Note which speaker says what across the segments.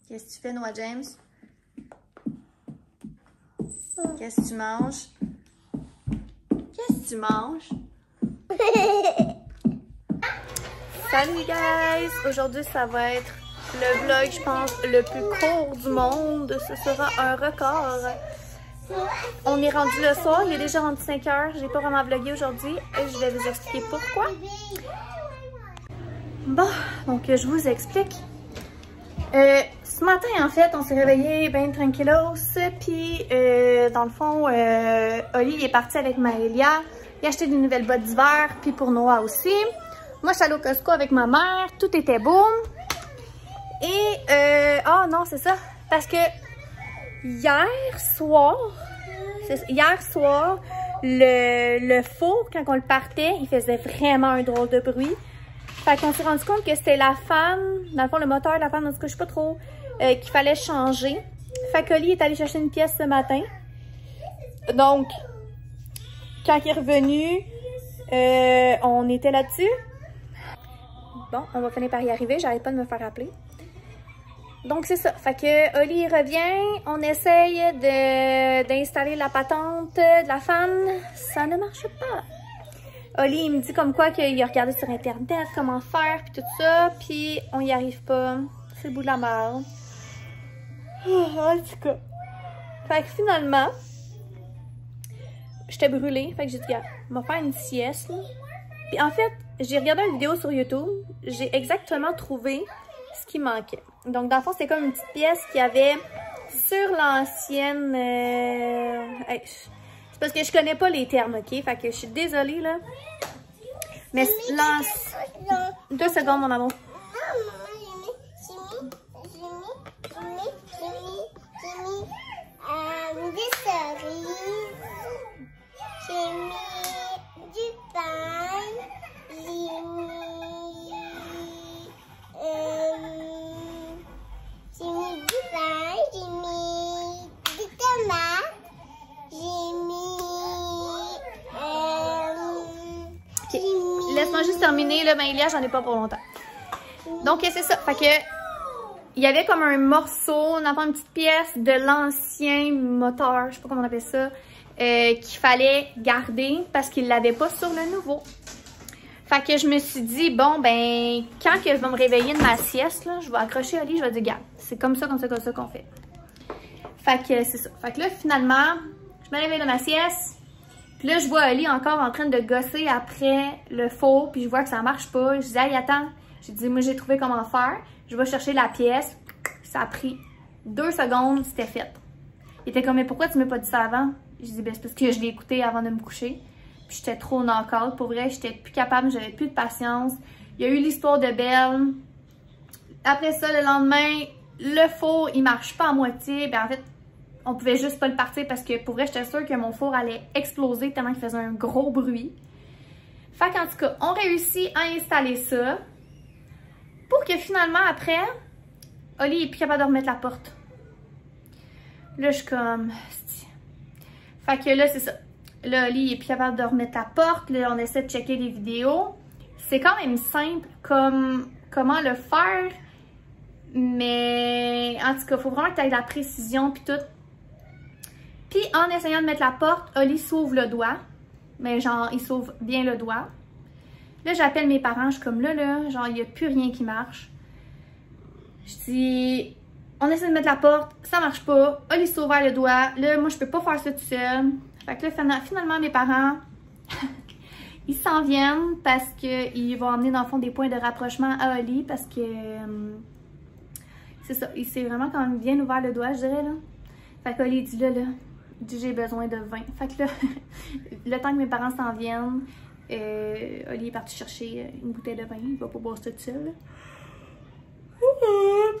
Speaker 1: Qu'est-ce que tu fais, Noah James? Qu'est-ce que tu manges? Qu'est-ce que tu manges? Salut guys! Aujourd'hui, ça va être le vlog, je pense, le plus court du monde. Ce sera un record. On est rendu le soir, il est déjà rendu 5 h. J'ai pas vraiment vlogué aujourd'hui et je vais vous expliquer pourquoi. Bon, donc je vous explique. Ce matin, en fait, on s'est réveillé bien tranquillos, puis dans le fond, Oli est parti avec Maëlia. Il a acheté des nouvelles bottes d'hiver, puis pour Noah aussi. Moi, je suis allée au Costco avec ma mère, tout était beau. Et, oh non, c'est ça, parce que hier soir, le four, quand on le partait, il faisait vraiment un drôle de bruit. Fait qu'on s'est rendu compte que c'était la fan, dans le fond, le moteur de la fan, en tout cas, je sais pas trop, qu'il fallait changer. Fait qu'Oli est allé chercher une pièce ce matin. Donc, quand il est revenu, on était là-dessus. Bon, on va finir par y arriver, j'arrête pas de me faire rappeler. Donc, c'est ça. Fait que Oli revient, on essaye d'installer la patente de la fan. Ça ne marche pas. Oli, il me dit comme quoi qu'il a regardé sur Internet comment faire, puis tout ça, puis on y arrive pas. C'est le bout de la merde. Oh, en tout cas. Fait que finalement, j'étais brûlée. Fait que j'ai dit, regarde, on va faire une sieste. Là. Puis en fait, j'ai regardé une vidéo sur YouTube. J'ai exactement trouvé ce qui manquait. Donc, dans le fond, c'est comme une petite pièce qu'il y avait sur l'ancienne... Hey, c'est parce que je connais pas les termes, ok? Fait que je suis désolée, là. Mais lance... 2 secondes, mon amour.
Speaker 2: Des cerises. J'ai mis du pain. J'ai mis du pain. J'ai mis des tomates. J'ai mis...
Speaker 1: Ok, laisse-moi juste terminer, là, Maëlia, j'en ai pas pour longtemps. Donc, c'est ça, fait que... Il y avait comme un morceau, on a une petite pièce de l'ancien moteur, je sais pas comment on appelle ça, qu'il fallait garder parce qu'il l'avait pas sur le nouveau. Fait que je me suis dit, bon, ben, quand que je vais me réveiller de ma sieste, là, je vais accrocher Oli, je vais dire, regarde, c'est comme ça qu'on fait. Fait que c'est ça. Fait que là, finalement, je me réveille de ma sieste. Puis là, je vois Oli encore en train de gosser après le four, puis je vois que ça marche pas. Je dis, hey, attends. J'ai dit, moi, j'ai trouvé comment faire. Je vais chercher la pièce. Ça a pris 2 secondes, c'était fait. Il était comme, mais pourquoi tu m'as pas dit ça avant? Je dis, ben, c'est parce que je l'ai écouté avant de me coucher. Puis j'étais trop knock-out. Pour vrai, j'étais plus capable, j'avais plus de patience. Il y a eu l'histoire de Belle. Après ça, le lendemain, le four, il marche pas à moitié. Ben, en fait, on pouvait juste pas le partir parce que pour vrai, j'étais sûre que mon four allait exploser tellement qu'il faisait un gros bruit. Fait qu'en tout cas, on réussit à installer ça. Pour que finalement, après, Oli est plus capable de remettre la porte. Là, je suis comme... Fait que là, c'est ça. Là, Oli est plus capable de remettre la porte. Là, on essaie de checker les vidéos. C'est quand même simple comme comment le faire. Mais en tout cas, il faut vraiment que tu aies de la précision puis tout. Puis en essayant de mettre la porte, Oli s'ouvre le doigt. Mais genre, il s'ouvre bien le doigt. Là, j'appelle mes parents, je suis comme là, genre, il n'y a plus rien qui marche. Je dis, on essaie de mettre la porte, ça marche pas. Oli s'ouvre ouvert le doigt. Là, moi, je peux pas faire ça tout seul. Fait que là, finalement, mes parents, ils s'en viennent parce qu'ils vont emmener, dans le fond, des points de rapprochement à Oli parce que, c'est ça, il s'est vraiment quand même bien ouvert le doigt, je dirais, là. Fait que Oli dit là, il dit, j'ai besoin de vin. Fait que là, le temps que mes parents s'en viennent, Oli est parti chercher une bouteille de vin. Il va pas boire ça tout seul.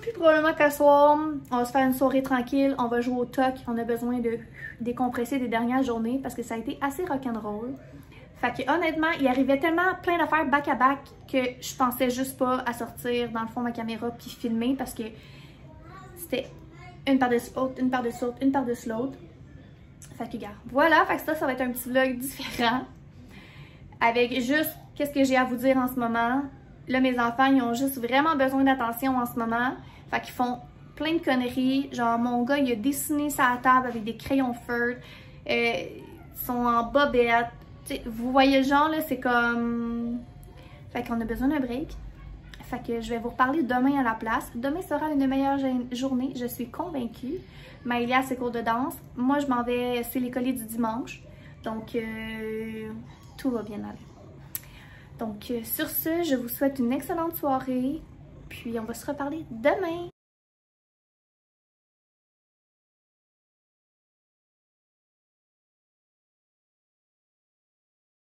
Speaker 1: Puis probablement qu'à soir, on va se faire une soirée tranquille. On va jouer au toc. On a besoin de décompresser des dernières journées parce que ça a été assez rock'n'roll. Fait que honnêtement, il arrivait tellement plein d'affaires back à back que je pensais juste pas à sortir dans le fond ma caméra puis filmer parce que c'était une par-dessus l'autre, une par-dessus l'autre, une par-dessus l'autre. Fait que regarde, voilà, fait que ça va être un petit vlog différent. Avec juste qu'est-ce que j'ai à vous dire en ce moment. Là, mes enfants, ils ont juste vraiment besoin d'attention en ce moment. Fait qu'ils font plein de conneries. Genre, mon gars, il a dessiné sa table avec des crayons feutres. Ils sont en bobette. T'sais, vous voyez le genre, là, c'est comme... Fait qu'on a besoin d'un break. Fait que je vais vous reparler demain à la place. Demain sera une meilleure journée, je suis convaincue. Maëlia a ses cours de danse. Moi, je m'en vais, c'est les colis du dimanche. Donc, tout va bien aller. Donc, sur ce, je vous souhaite une excellente soirée. Puis, on va se reparler demain.